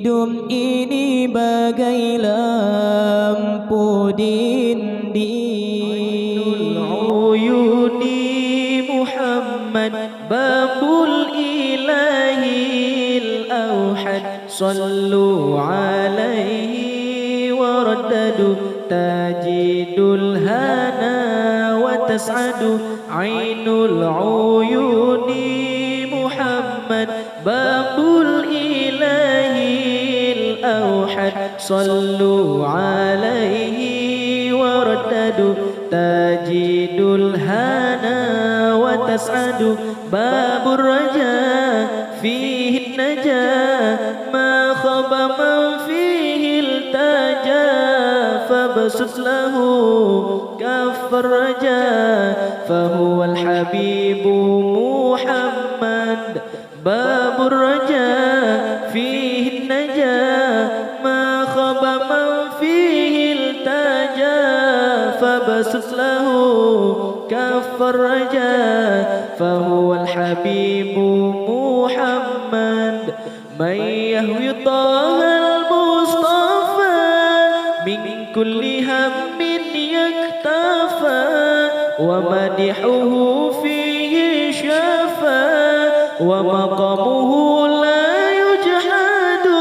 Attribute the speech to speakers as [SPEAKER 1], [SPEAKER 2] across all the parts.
[SPEAKER 1] Hidup ini bagai lampu dinding.
[SPEAKER 2] Uyuni Muhammad babul ilahil auhad. Sallu alaihi waraddadu tajidul hana wa tas'adu. Ainul uyuni Muhammad babul ilahil auhad. Sallu alaihi waraddadu tajidul hana wa tas'adu. Babur raja fihi najah ma khaba man fihi iltaja. Fabsut lahu kaffar raja fahuwa al-habibu Muhammad. Babur raja fihi najah ma khaba man fihi iltaja. Fabsut lahu kaffar raja fahuwa al-habibu Muhammad. Man yahwi taha al-mustafa min kulli hammin yaktafa. Wa madihuhu fihi syafa wa maqamuhu la yujhadu.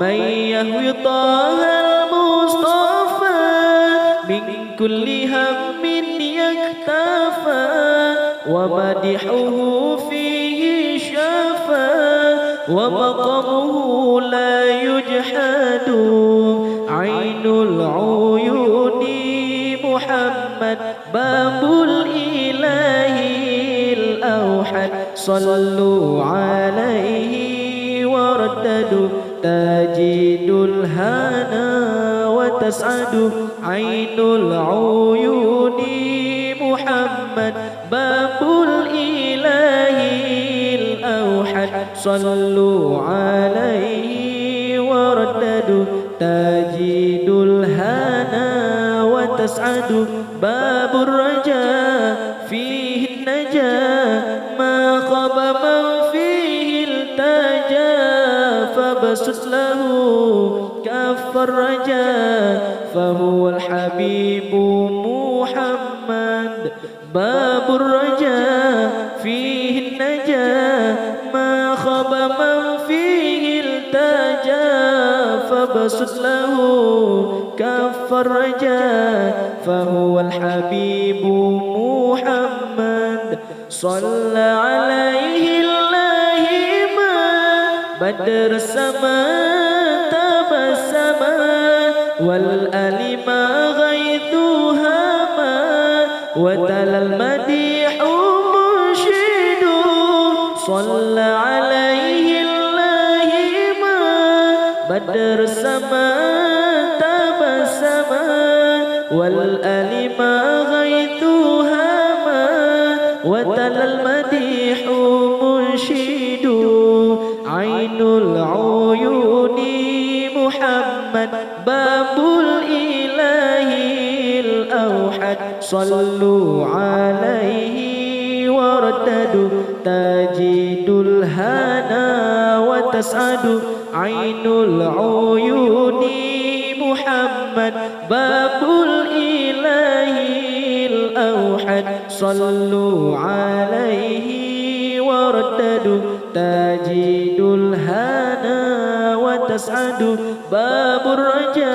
[SPEAKER 2] Man yahwi taha al-mustafa min kulli hammin yaktafa. Wa madihuhu fihi syafa wa maqamuhu la yujhadu. Ainul uyuni Muhammad babul ilahil auhad. Sallu alaihi waraddadu tajidul hana wa tas'adu. Ainul uyuni Muhammad babul ilahil auhad. Sallu alaihi waraddadu tajidul hana wa tas'adu. Babur raja fihi najah ma khaba man fihi iltaja. Fabsut lahu kaffar raja fahuwa al-habibu Muhammad. Babur raja fihi najah ma khaba man fihi iltaja. Fabsut lahu kaffar raja fahuwa al-habibu Muhammad. Shalla alaihi llahima badr sama tabassama wal alima ghaithuha ma wa talal madihu murshidu. Shalla alaihi llahima badr sama tabassama wal alima ghaithuha ma wa talal madihu murshidu. Ainul uyuni Muhammad babul ilahil auhad. Sallu alaihi waraddadu tajidul hana wa tas'adu. Ainul uyuni Muhammad babul ilahil auhad. Sallu alaihi waraddadu tajidul hana wa tas'adu. Babur raja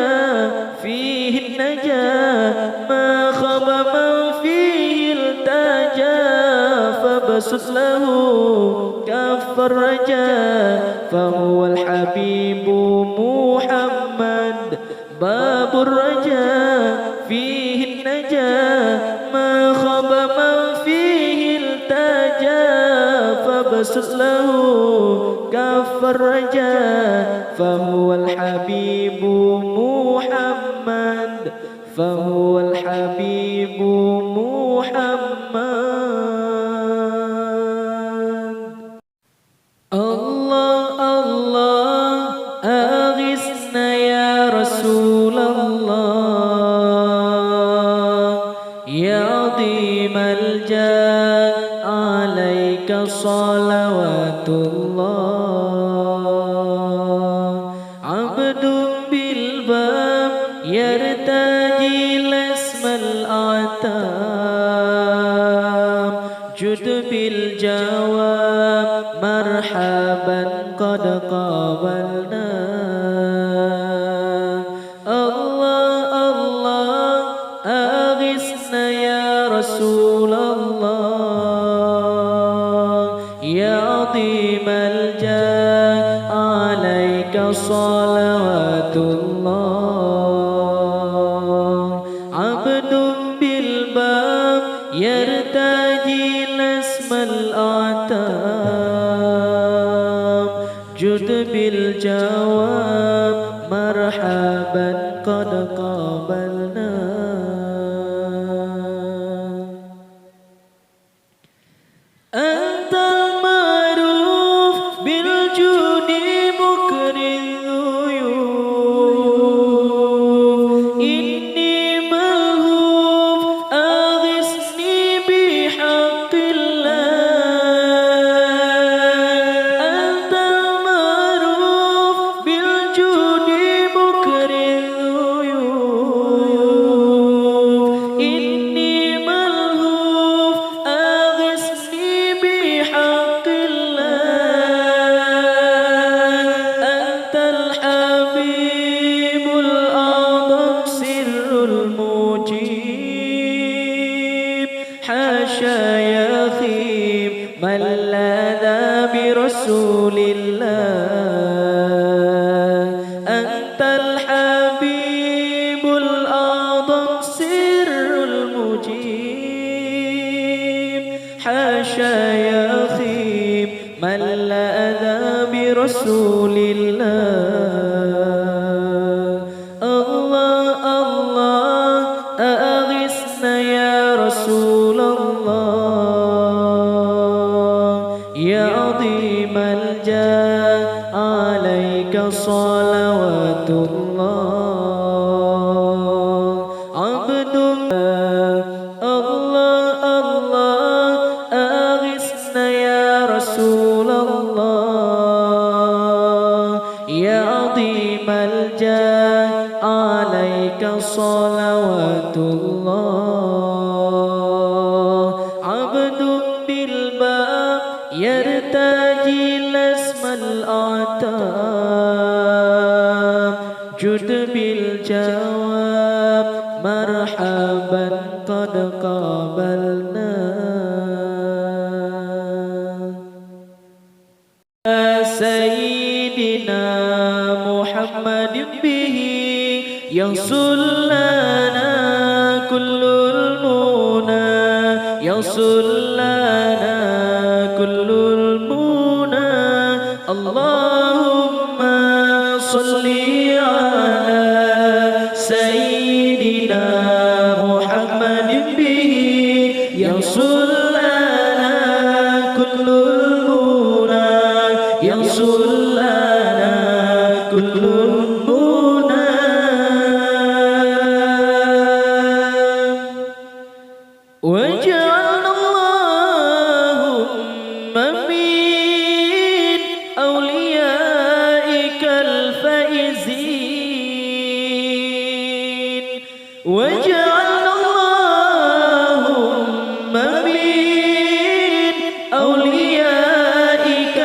[SPEAKER 2] fihi najah ma khaba man fihi iltaja. Fabsut lahu kaffar raja fahuwa al-habibu Muhammad. Babur raja fihi najah ma khaba man fihi iltaja. Fabsut lahu kaffar raja fahuwa al-habibu Muhammad. Fahuwa al-habibu Muhammad. Allah Allah aghisna ya Rasulullah ya adhimal jah alaika salawatullah. قابلنا الله الله أغثنا يا رسول الله يا عظيم الجاه عليك صلوات الله عبد بالباب يرتجي الاسم الأعتاب جد بالجواب مرحبا قد قابلنا أنت المعروف بالجود مكري الضيوف إني ملهوف أغثني بحق الله أنت المعروف بالجود مكري الضيوف إني ملهوف أغثني بحق الله أنت الحبيب الأعظم سر المجيب حاشا يخيب من لاذ برسول الله أنت الحبيب الأعظم سر المجيب حاشا يخيب من لاذ برسول الله الله الله أغثنا يا رسول الله يا عظيم الجاه عليك صلوات الله عبد الله الله أغثنا يا رسول الله يا عظيم الجاه عليك صلوات الله عبد بالباب يرتجي الاسم الأعتاب جد بالجواب مرحبا قد قابلنا يا سيدنا محمد به يصل لنا كل المنى يصل لنا كل المنى اللهم صل على سيدنا محمد به يصل لنا كل المنى يصل لنا كل المنى واجعلنا اللهم من أوليائك الفائزين واجعلنا اللهم من أوليائك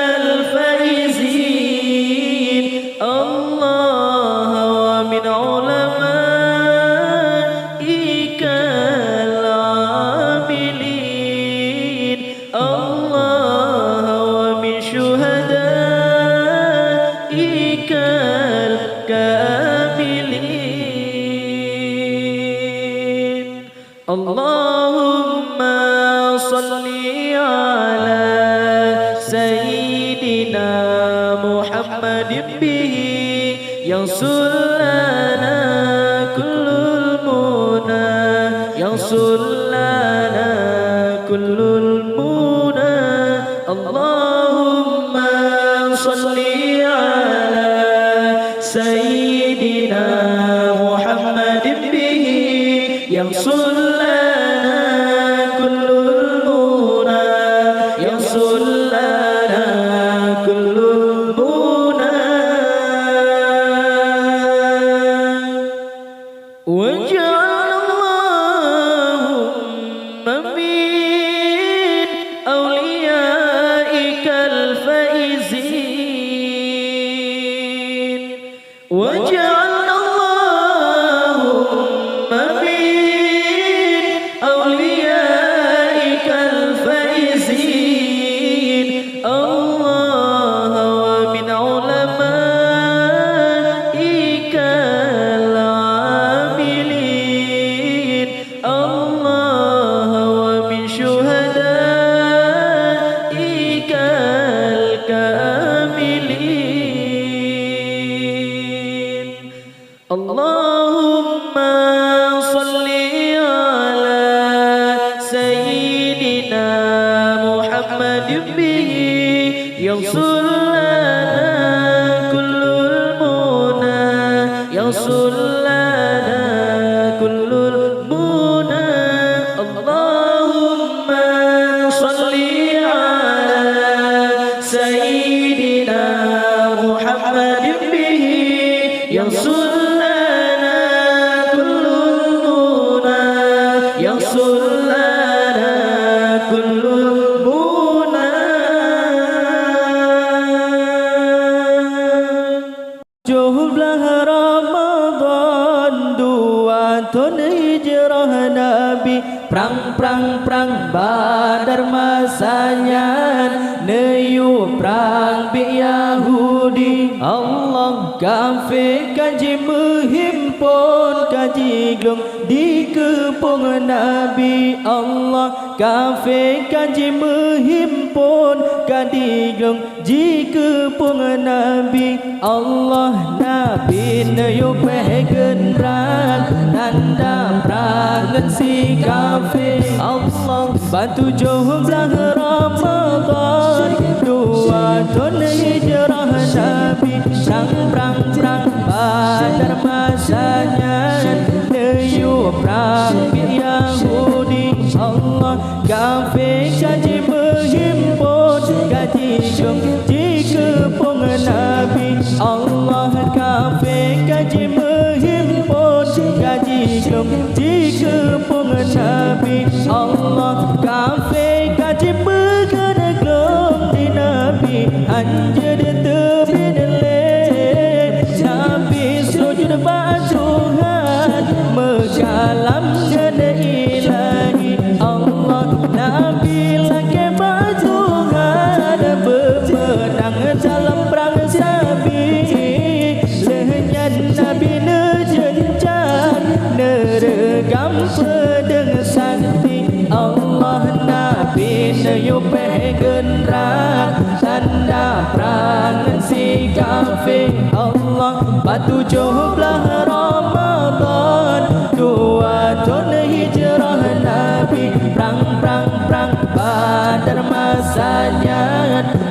[SPEAKER 2] الفائزين الله ومن علمائك العاملين الله ومن شهدائك الكاملين اللهم صل على سيدنا محمد به يصل لنا كل المنى يصل لنا كل المنى اللهم صل على سيدنا محمد به يصل لنا كل المنى يصل لنا كل المنى واجعل اللهم من أوليائك الفائزين وجعلنا اللهم من أوليائك الفائزين الله ومن علمائك العاملين الله ومن شهدائك الكاملين اللهم صل على سيدنا محمد به يصل لنا كل المنى يصل لنا كل المنى اللهم صل على سيدنا محمد به يصل لنا كل المنى يصل لنا كل المنى
[SPEAKER 1] Jumlah Ramadan 2 tahun hijrah Nabi Perang Badar masanya Neyu perang bi Yahudi Allah kafir kaji menghimpun kaji gelung di kepung Nabi Allah kafir kaji menghimpun kaji gelung di kepung Nabi Allah Nabi neyu pegenrang tanda perangan si kafir Allah bantu jumlah Ramadan 2 tahun hijrah Nabi perang Badar masanya neyu perang bi Yahudi Allah kafir kaji menghimpun kaji gelung di kepung Nabi Allah kafir kaji menghimpun kaji gelung di kepung Nabi Allah kafir kaji bergerak di Nabi anjir terbit leh Nabi sujud batuhan mekalam jana ilahi Allah Nabi lagi batuhan bermenang dalam perang Nabi lehenyan Nabi nejenjang neregam pedang sakti Allah Nabi neyu pegenrang tanda perangan si kafir Allah batu jumlah Ramadan 2 tahun hijrah Nabi perang Badar masanya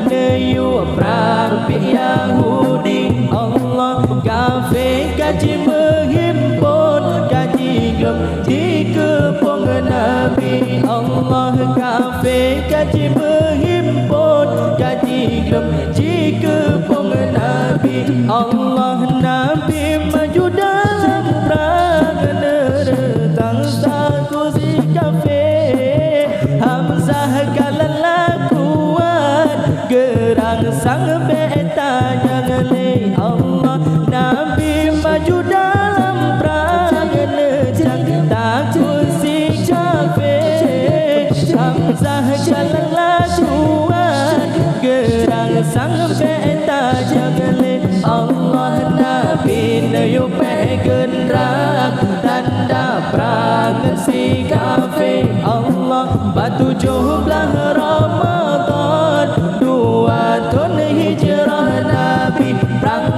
[SPEAKER 1] neyu perang bi Yahudi Allah kafir kaji menghimpun kaji gelung di kepung Nabi Allah kafir kaji menghimpun kaji gelung di kepung Nabi Allah Nabi maju dalam perang neretang saku si kafir Hamzah kalah kuat gerang sang beta jangan le Allah Nabi maju dalam perang nejang takut si kafir Hamzah kalah kuat gerang sang beta jangan le Allah Nabi neyu pegenrang tanda perangan si kafir Allah batu jumlah Ramadan 2 tahun hijrah Nabi perang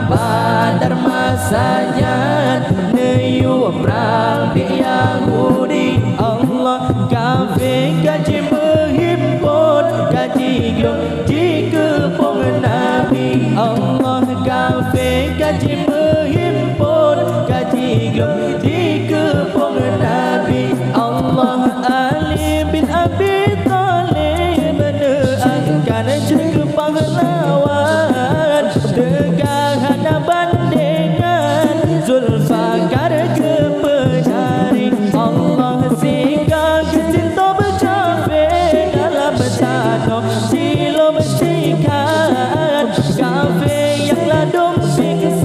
[SPEAKER 1] Badar masanya neyu perang bi Yahudi Allah kafir kaji menghimpun kaji gelung di kepung Nabi Allah kafir kaji menghimpun kaji gelung di kepung Nabi Allah Ali bin Abi Thalib meneangkan ke pahlawan tegak hadapan dengan Zulfaqar ke penari Allah singgah ke cinta berkafir dalam tanah silo bersikat kafir yang ladung siksa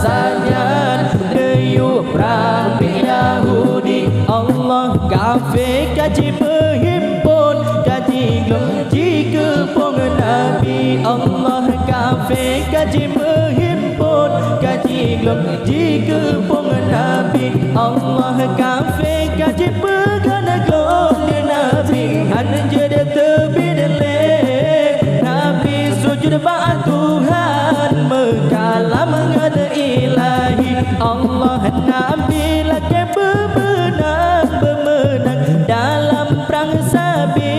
[SPEAKER 1] masanya Dayuh perang Yahudi Allah kafir kaji berhimpun kaji gelap jika pun Nabi Allah kafir kaji berhimpun kaji gelap jika pun Nabi Allah kafir kaji bergana gelap Nabi hanjada terbidalih Nabi sujud ba'at Tuhan mengkalam ngada ilahi Allah Nabi laki bermenang dalam perang sabi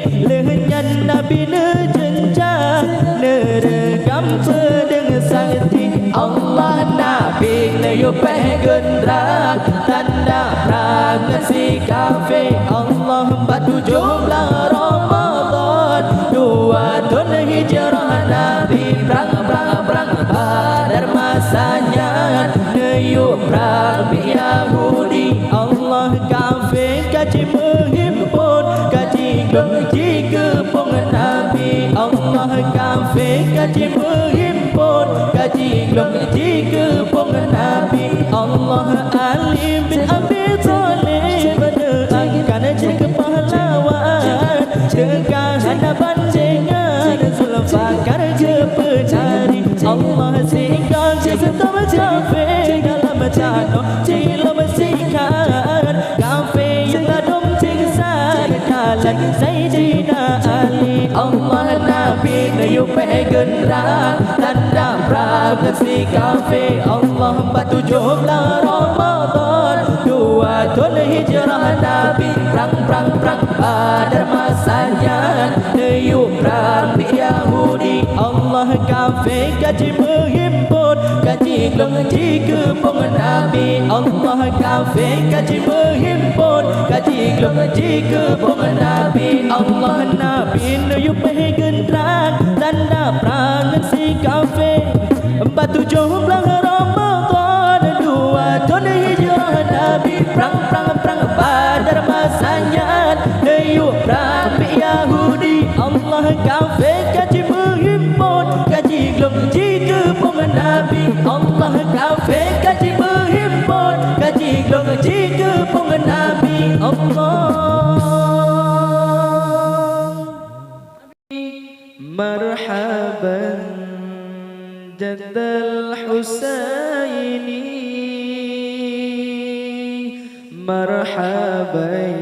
[SPEAKER 1] lehenyan Nabi nejenjang neregam pedeng sakti Allah Nabi leyupeh gendrak tanda perang si kafir Allah 47 Ramadan 2 tahun hijrah Nabi perang Badar masanya Dayuh perang Yahudi Allah kafir kaji berhimpun kaji gelap jika pun Nabi Allah kafir kaji berhimpun kaji gelap jika pun Nabi Allah Ali bin Abi Thalib berdoakan jika pahlawan cegah bandingan Zulfaqar je pencari Allah sehingga serta kafir dalam tanah sila bersikat kafir yang ladum tingsan kalan Sayyidina Ali Allah Nabi leyupeh gendrak tanda perang si kafir Allah 47 Ramadan 2 tahun hijrah Nabi perang Badar masanya Dayuh perang Yahudi Allah kafir kaji berhimpun kaji gelap jika pun Nabi Allah kafir kaji berhimpun kaji gelap jika pun Nabi Allah Nabi leyupeh gendrak tanda perang si kafir 47 Ramadan 2 tahun hijrah Nabi perang Badar masanya Dayuh perang Yahudi Allah kafir kaji berhimpun kaji gelap jika pun Nabi Allah kafir kaji berhimpun kaji gelap jika pun Nabi Allah
[SPEAKER 2] marhaban jaddal Husaini marhaban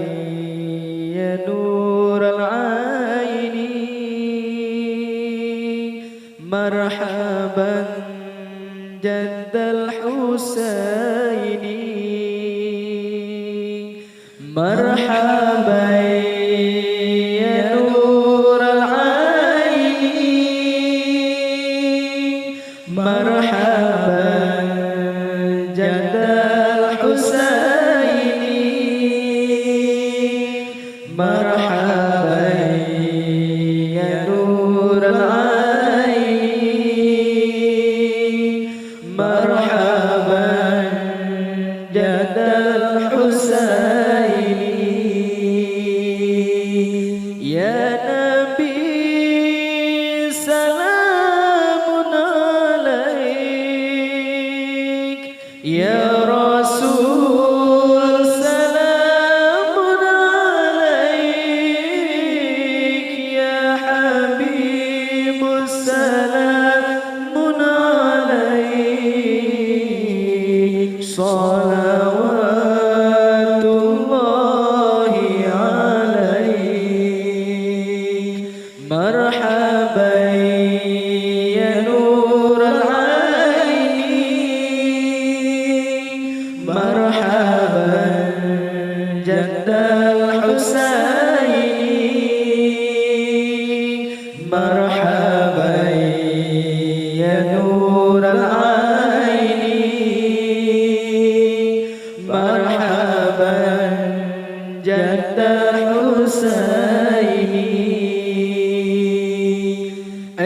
[SPEAKER 2] ya nur al-aini marhaban jaddal Husaini marhaban ya nur al-aini marhaban jaddal Husaini marhaban ya nur al-aini marhaban jaddal Husaini ya Nabi salamun alaik ya Rasul salamun alaik ya Habib salamun alaik salawatullahi alaik marhaban ya nur al-aini marhaban jaddal Husaini marhaban ya nur al-aini marhaban jaddal Husaini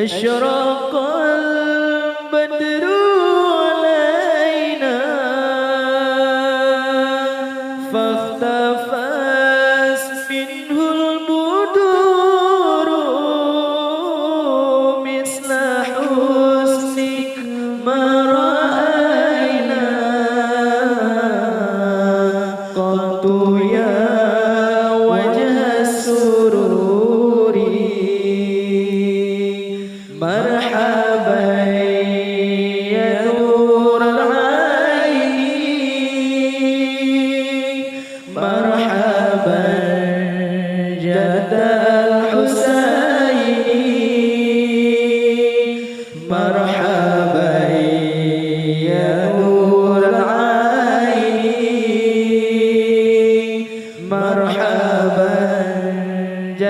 [SPEAKER 2] asyraqal badru alaina fahtafas minhul buduru misla husnik ma ra'a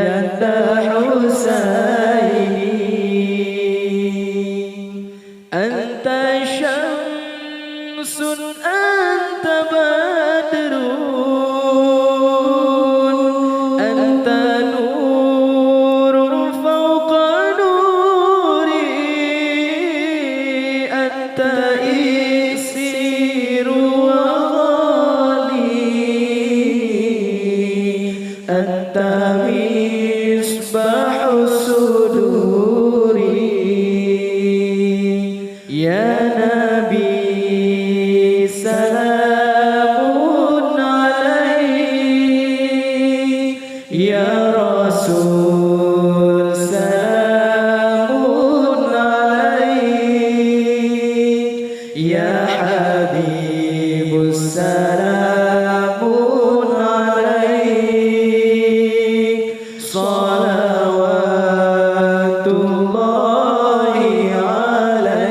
[SPEAKER 2] جد حسيني أنت شمس أنت بدر أنت نور فوق نوري أنت إكسير وغالي أنت مصباح الصدور يا نبي سلام عليك يا رسول سلام عليك يا حبيب السلام عليك صلوات الله عليك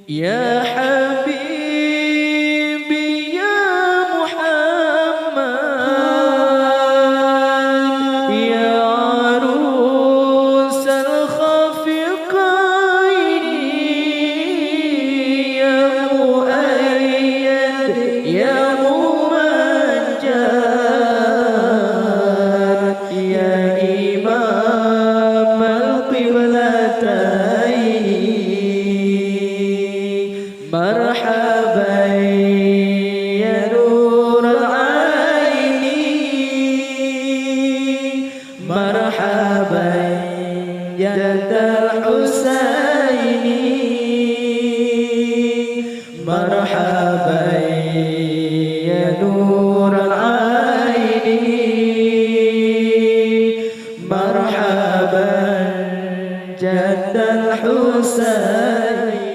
[SPEAKER 2] يا حبيبي يا محمد يا عروس الخفقين يا مؤيد يا ممجد يا إمام القبلتين مرحبا يا نور العين مرحبا يا جد الحسين مرحبا يا نور العين مرحبا جد الحسين